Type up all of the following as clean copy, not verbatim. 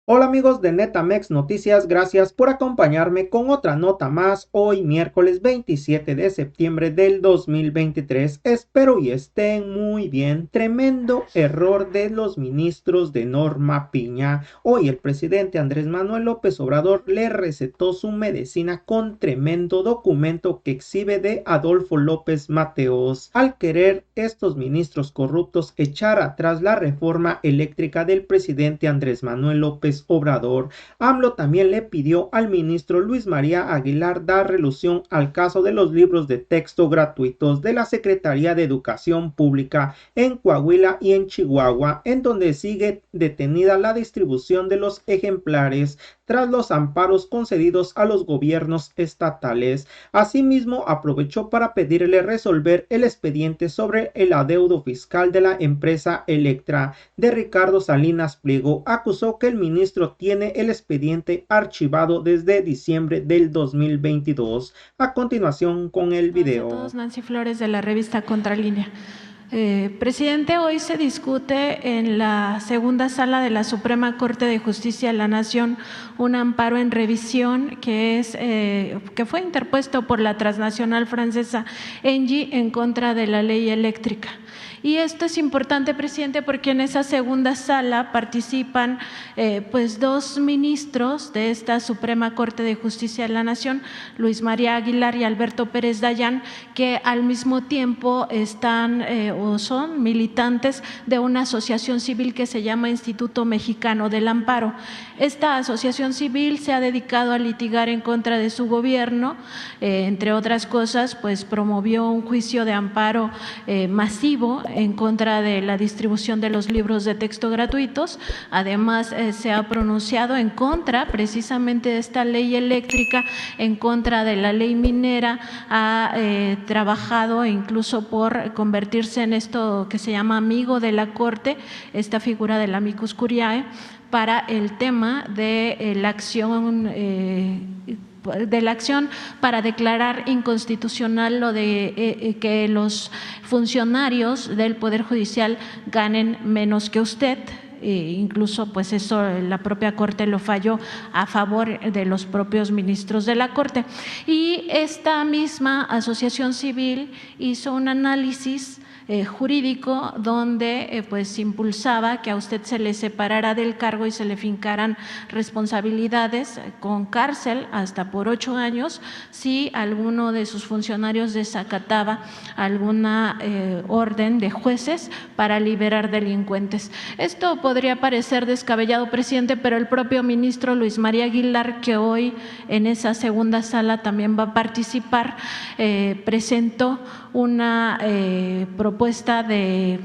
Hola amigos de Netamex Noticias, gracias por acompañarme con otra nota más hoy miércoles 27 de septiembre del 2023. Espero y estén muy bien. Tremendo error de los ministros de Norma Piña. Hoy el presidente Andrés Manuel López Obrador le recetó su medicina con tremendo documento que exhibe de Adolfo López Mateos. Al querer estos ministros corruptos echar atrás la reforma eléctrica del presidente Andrés Manuel López Obrador, AMLO también le pidió al ministro Luis María Aguilar dar relución al caso de los libros de texto gratuitos de la Secretaría de Educación Pública en Coahuila y en Chihuahua, en donde sigue detenida la distribución de los ejemplares tras los amparos concedidos a los gobiernos estatales. Asimismo, aprovechó para pedirle resolver el expediente sobre el adeudo fiscal de la empresa Electra de Ricardo Salinas Pliego. Acusó que el ministro tiene el expediente archivado desde diciembre del 2022. A continuación con el A video. todos, Nancy Flores de la revista Contralínea. Presidente, hoy se discute en la segunda sala de la Suprema Corte de Justicia de la Nación un amparo en revisión que fue interpuesto por la transnacional francesa Engie en contra de la ley eléctrica. Y esto es importante, presidente, porque en esa segunda sala participan pues dos ministros de esta Suprema Corte de Justicia de la Nación, Luis María Aguilar y Alberto Pérez Dayán, que al mismo tiempo están o son militantes de una asociación civil que se llama Instituto Mexicano del Amparo. Esta asociación civil se ha dedicado a litigar en contra de su gobierno, entre otras cosas, pues promovió un juicio de amparo masivo en contra de la distribución de los libros de texto gratuitos. Además, se ha pronunciado en contra precisamente de esta ley eléctrica, en contra de la ley minera, ha trabajado incluso por convertirse en esto que se llama amigo de la Corte, esta figura del amicus curiae, para el tema de la acción para declarar inconstitucional lo de que los funcionarios del Poder Judicial ganen menos que usted. Incluso pues eso la propia Corte lo falló a favor de los propios ministros de la Corte. Y esta misma asociación civil hizo un análisis jurídico donde pues impulsaba que a usted se le separara del cargo y se le fincaran responsabilidades con cárcel hasta por 8 años si alguno de sus funcionarios desacataba alguna orden de jueces para liberar delincuentes. Esto podría parecer descabellado, presidente, pero el propio ministro Luis María Aguilar, que hoy en esa segunda sala también va a participar, presentó una propuesta de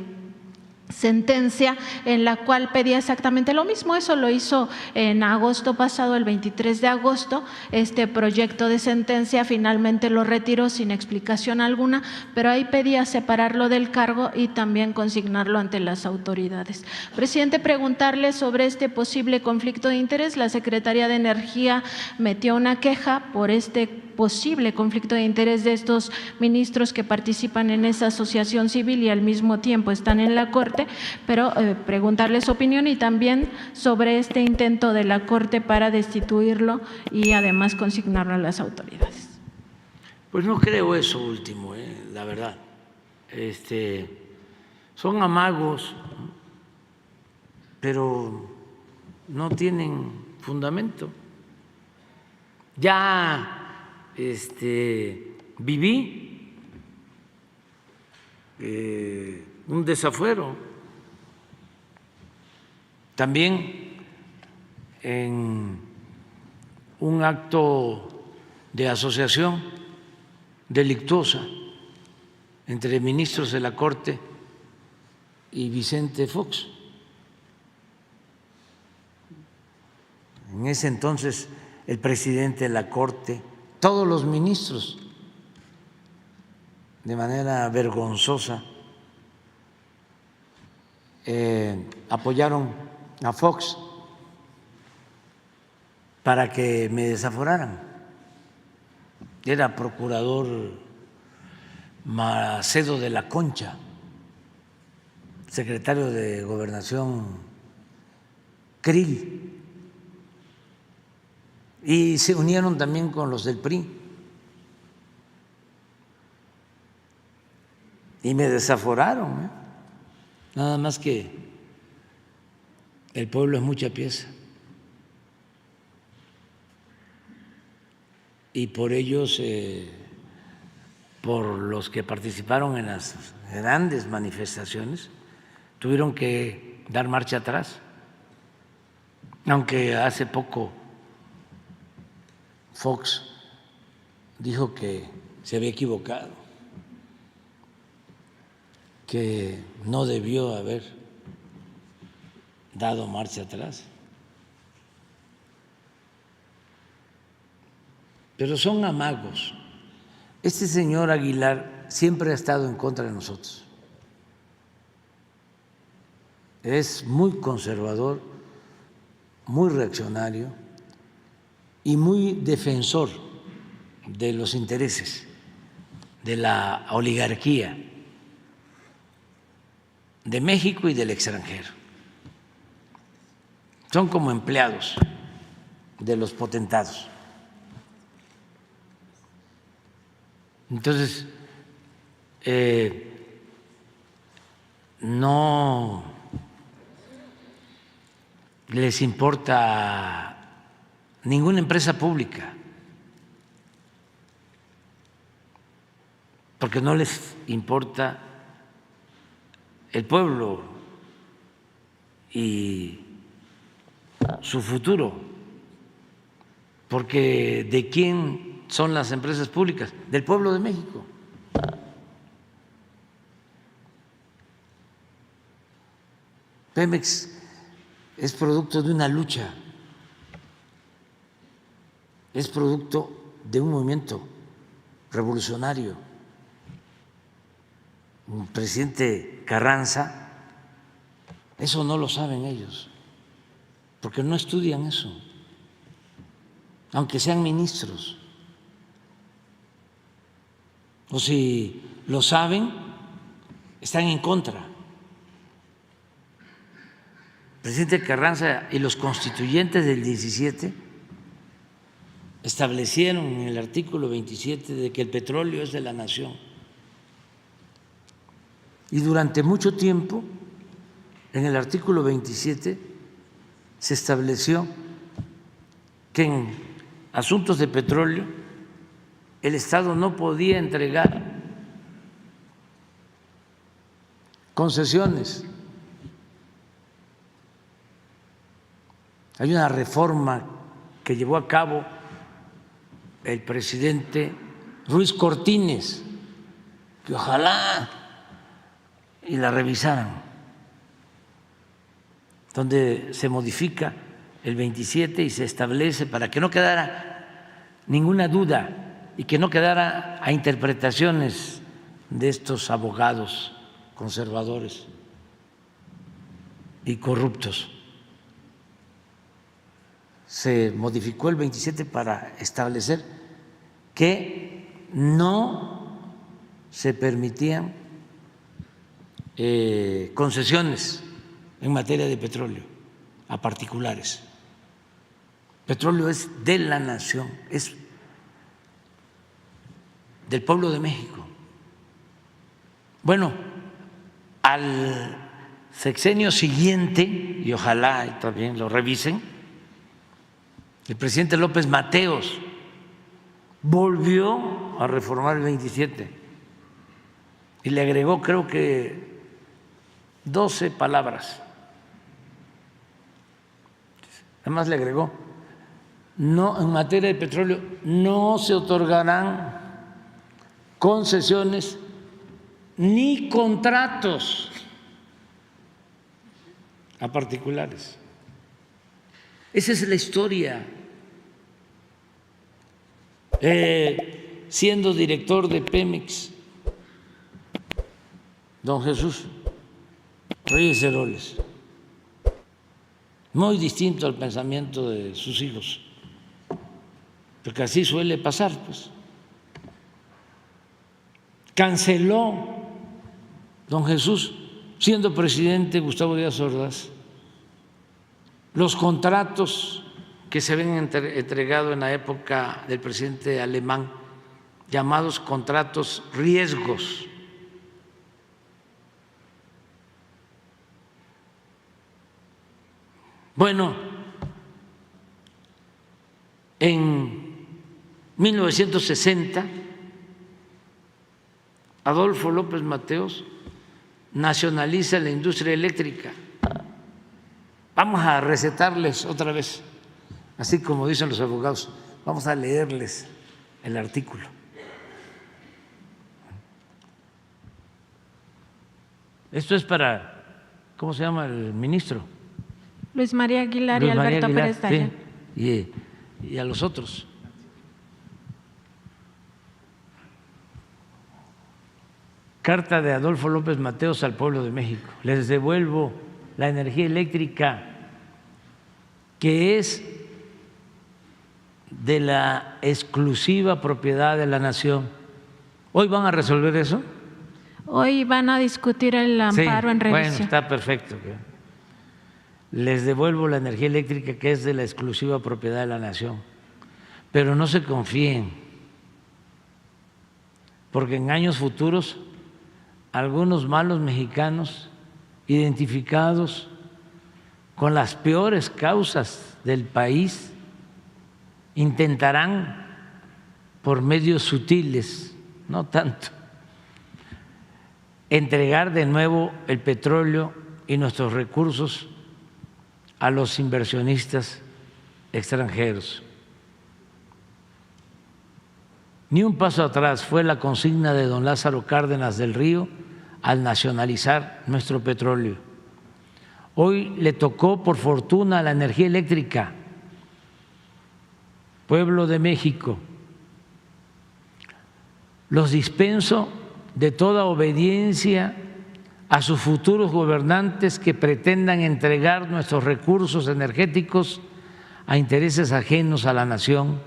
sentencia en la cual pedía exactamente lo mismo. Eso lo hizo en agosto pasado, el 23 de agosto. Este proyecto de sentencia finalmente lo retiró sin explicación alguna, pero ahí pedía separarlo del cargo y también consignarlo ante las autoridades. Presidente, preguntarle sobre este posible conflicto de interés. La Secretaría de Energía metió una queja por este posible conflicto de interés de estos ministros que participan en esa asociación civil y al mismo tiempo están en la Corte, pero preguntarle su opinión y también sobre este intento de la Corte para destituirlo y además consignarlo a las autoridades. Pues no creo eso último, la verdad. Son amagos, pero no tienen fundamento. Ya viví un desafuero también en un acto de asociación delictuosa entre ministros de la Corte y Vicente Fox. En ese entonces el presidente de la Corte, todos los ministros, de manera vergonzosa, apoyaron a Fox para que me desaforaran. Era procurador Macedo de la Concha, secretario de Gobernación Krill, y se unieron también con los del PRI. Y me desaforaron, ¿eh? Nada más que el pueblo es mucha pieza. Y por ellos, por los que participaron en las grandes manifestaciones, tuvieron que dar marcha atrás. Aunque hace poco Fox dijo que se había equivocado, que no debió haber dado marcha atrás. Pero son amagos. Este señor Aguilar siempre ha estado en contra de nosotros. Es muy conservador, muy reaccionario y muy defensor de los intereses de la oligarquía de México y del extranjero. Son como empleados de los potentados. Entonces, no les importa ninguna empresa pública, porque no les importa el pueblo y su futuro, porque ¿de quién son las empresas públicas? Del pueblo de México. Pemex es producto de una lucha, es producto de un movimiento revolucionario. El presidente Carranza, eso no lo saben ellos, porque no estudian eso, aunque sean ministros. O si lo saben, están en contra. El presidente Carranza y los constituyentes del 17 establecieron en el artículo 27 de que el petróleo es de la nación. Y durante mucho tiempo, en el artículo 27, se estableció que en asuntos de petróleo el Estado no podía entregar concesiones. Hay una reforma que llevó a cabo el presidente Ruiz Cortines, que ojalá y la revisaran, donde se modifica el 27 y se establece, para que no quedara ninguna duda y que no quedara a interpretaciones de estos abogados conservadores y corruptos. Se modificó el 27 para establecer que no se permitían concesiones en materia de petróleo a particulares. Petróleo es de la nación, es del pueblo de México. Bueno, al sexenio siguiente, y ojalá también lo revisen, el presidente López Mateos volvió a reformar el 27 y le agregó, creo que 12 palabras. Además le agregó: no, en materia de petróleo no se otorgarán concesiones ni contratos a particulares. Esa es la historia. Siendo director de Pemex, don Jesús Reyes Heroles, muy distinto al pensamiento de sus hijos, porque así suele pasar, pues. Canceló don Jesús, siendo presidente Gustavo Díaz Ordaz, los contratos que se habían entregado en la época del presidente alemán, llamados contratos riesgos. Bueno, en 1960, Adolfo López Mateos nacionaliza la industria eléctrica. Vamos a recetarles otra vez, así como dicen los abogados, vamos a leerles el artículo. Esto es para, ¿cómo se llama el ministro? Luis María Aguilar Luis y María Alberto Aguilar, Pérez Dayán. sí, y a los otros. Carta de Adolfo López Mateos al pueblo de México. Les devuelvo la energía eléctrica que es de la exclusiva propiedad de la nación. ¿Hoy van a resolver eso? Hoy van a discutir el amparo en revisión. Bueno, está perfecto. Les devuelvo la energía eléctrica que es de la exclusiva propiedad de la nación. Pero no se confíen, porque en años futuros algunos malos mexicanos identificados con las peores causas del país intentarán por medios sutiles, no tanto, entregar de nuevo el petróleo y nuestros recursos a los inversionistas extranjeros. Ni un paso atrás fue la consigna de don Lázaro Cárdenas del Río al nacionalizar nuestro petróleo. Hoy le tocó por fortuna la energía eléctrica. Pueblo de México, los dispenso de toda obediencia a sus futuros gobernantes que pretendan entregar nuestros recursos energéticos a intereses ajenos a la nación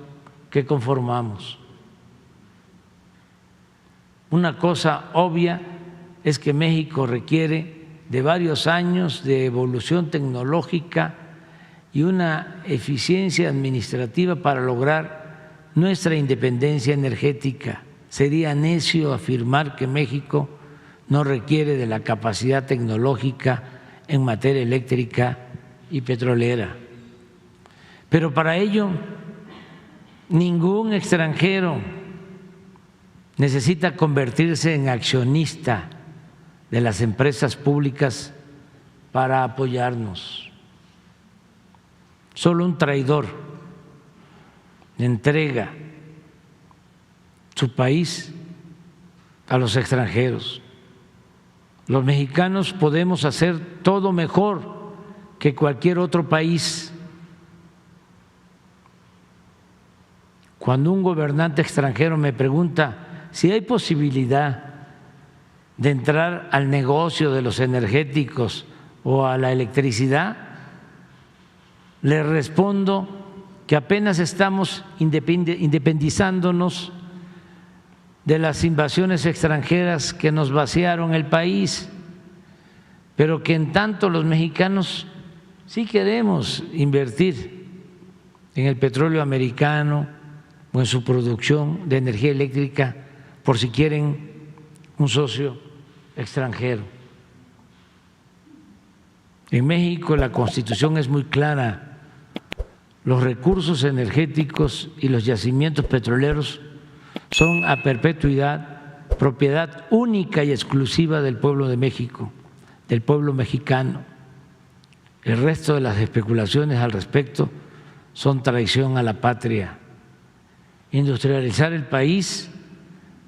que conformamos. Una cosa obvia es que México requiere de varios años de evolución tecnológica y una eficiencia administrativa para lograr nuestra independencia energética. Sería necio afirmar que México no requiere de la capacidad tecnológica en materia eléctrica y petrolera. Pero para ello, ningún extranjero necesita convertirse en accionista de las empresas públicas para apoyarnos. Solo un traidor entrega su país a los extranjeros. Los mexicanos podemos hacer todo mejor que cualquier otro país. Cuando un gobernante extranjero me pregunta si hay posibilidad de entrar al negocio de los energéticos o a la electricidad, le respondo que apenas estamos independizándonos de las invasiones extranjeras que nos vaciaron el país, pero que en tanto los mexicanos sí queremos invertir en el petróleo americano o en su producción de energía eléctrica por si quieren un socio extranjero. En México la Constitución es muy clara. Los recursos energéticos y los yacimientos petroleros son a perpetuidad propiedad única y exclusiva del pueblo de México, del pueblo mexicano. El resto de las especulaciones al respecto son traición a la patria. Industrializar el país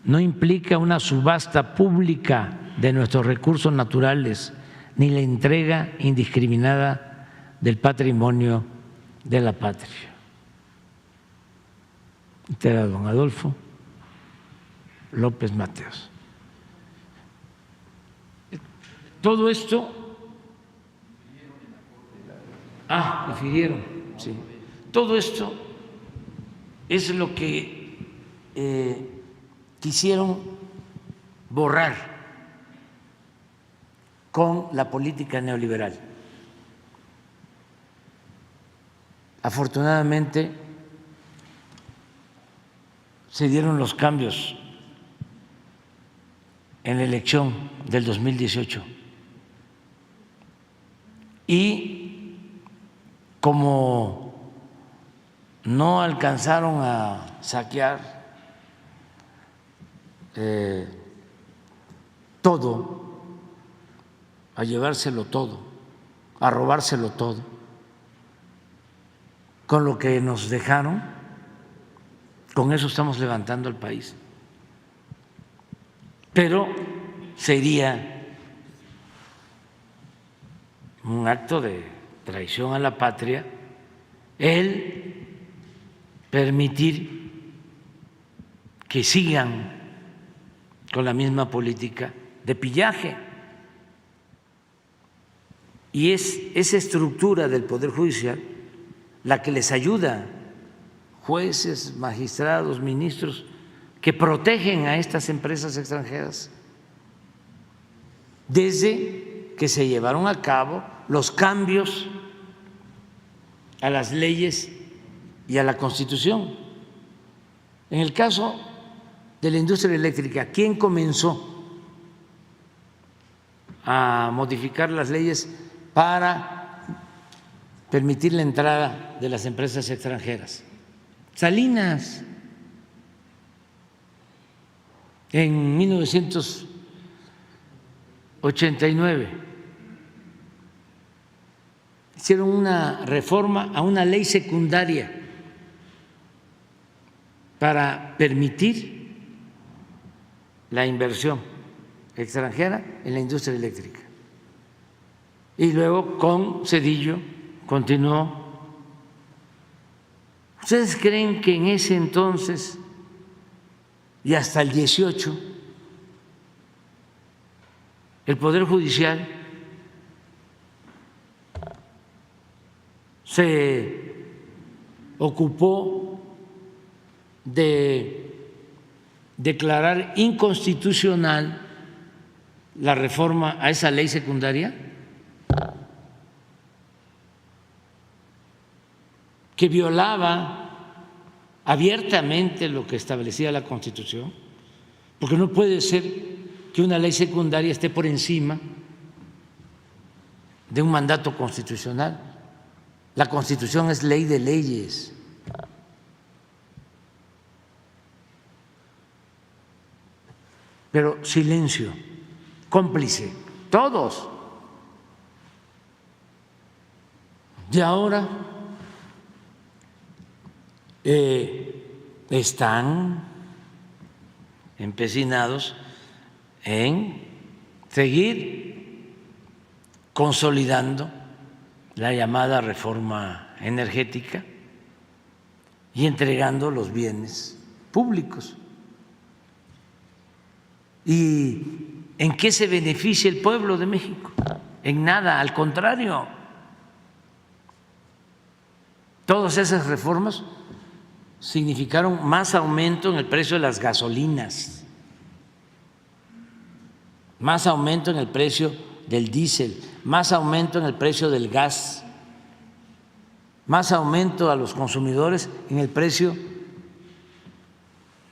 no implica una subasta pública de nuestros recursos naturales ni la entrega indiscriminada del patrimonio de la patria. Este era don Adolfo López Mateos. Todo esto, difirieron, sí. Todo esto es lo que quisieron borrar con la política neoliberal. afortunadamente se dieron los cambios en la elección del 2018 y como no alcanzaron a saquear todo, a llevárselo todo, a robárselo todo, con lo que nos dejaron, con eso estamos levantando el país. Pero sería un acto de traición a la patria el permitir que sigan con la misma política de pillaje. Y es esa estructura del Poder Judicial la que les ayuda, jueces, magistrados, ministros, que protegen a estas empresas extranjeras desde que se llevaron a cabo los cambios a las leyes y a la Constitución. En el caso de la industria eléctrica, ¿quién comenzó a modificar las leyes para permitir la entrada de las empresas extranjeras? Salinas, en 1989. Hicieron una reforma a una ley secundaria para permitir la inversión extranjera en la industria eléctrica. Y luego con Zedillo continuó. ¿Ustedes creen que en ese entonces y hasta el 18 el Poder Judicial se ocupó de declarar inconstitucional la reforma a esa ley secundaria que violaba abiertamente lo que establecía la Constitución? Porque no puede ser que una ley secundaria esté por encima de un mandato constitucional. La Constitución es ley de leyes. Pero silencio, cómplice, todos. Y ahora están empecinados en seguir consolidando la llamada reforma energética y entregando los bienes públicos. ¿Y en qué se beneficia el pueblo de México? En nada, al contrario. Todas esas reformas significaron más aumento en el precio de las gasolinas, más aumento en el precio del diésel, más aumento en el precio del gas, más aumento a los consumidores en el precio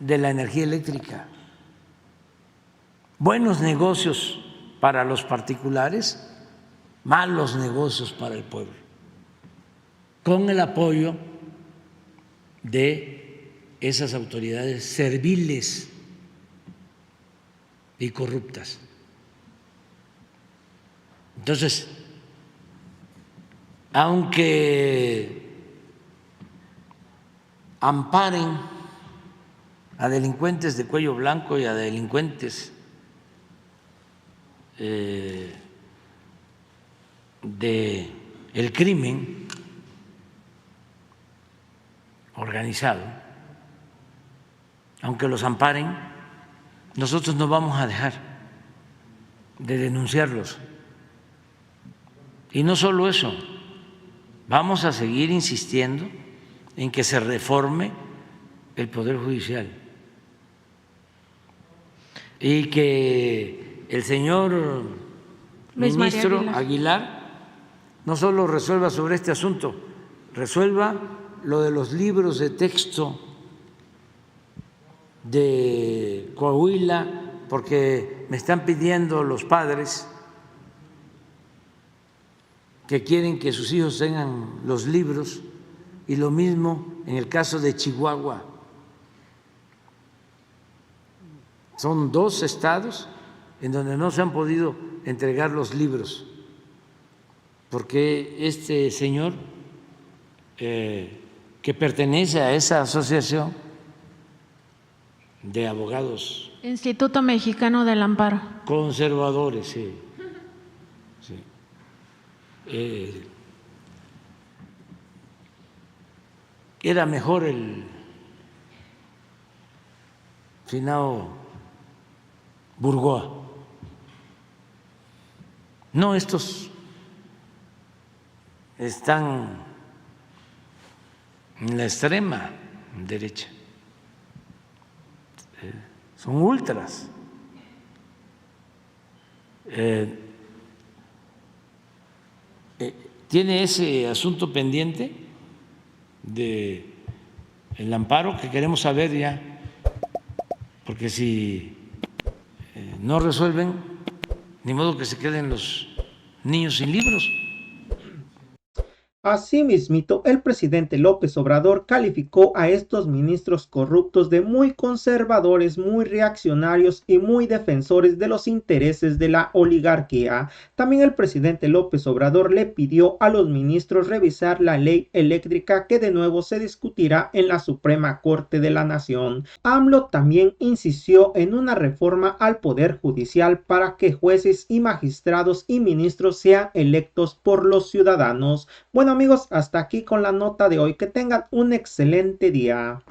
de la energía eléctrica. Buenos negocios para los particulares, malos negocios para el pueblo, con el apoyo de esas autoridades serviles y corruptas. Entonces, aunque amparen a delincuentes de cuello blanco y a delincuentes del crimen organizado, aunque los amparen, nosotros no vamos a dejar de denunciarlos. Y no solo eso, vamos a seguir insistiendo en que se reforme el Poder Judicial y que el señor ministro Aguilar no solo resuelva sobre este asunto, resuelva lo de los libros de texto de Coahuila, porque me están pidiendo los padres que quieren que sus hijos tengan los libros, y lo mismo en el caso de Chihuahua. Son 2 estados en donde no se han podido entregar los libros, porque este señor que pertenece a esa asociación de abogados Instituto Mexicano del Amparo. Conservadores, sí. Era mejor el finado Burgoa. No, estos están en la extrema derecha, son ultras. Tiene ese asunto pendiente de el amparo que queremos saber ya, porque si no resuelven, ni modo que se queden los niños sin libros. Asimismo, el presidente López Obrador calificó a estos ministros corruptos de muy conservadores, muy reaccionarios y muy defensores de los intereses de la oligarquía. También el presidente López Obrador le pidió a los ministros revisar la ley eléctrica que de nuevo se discutirá en la Suprema Corte de la Nación. AMLO también insistió en una reforma al Poder Judicial para que jueces y magistrados y ministros sean electos por los ciudadanos. Bueno amigos, hasta aquí con la nota de hoy. Que tengan un excelente día.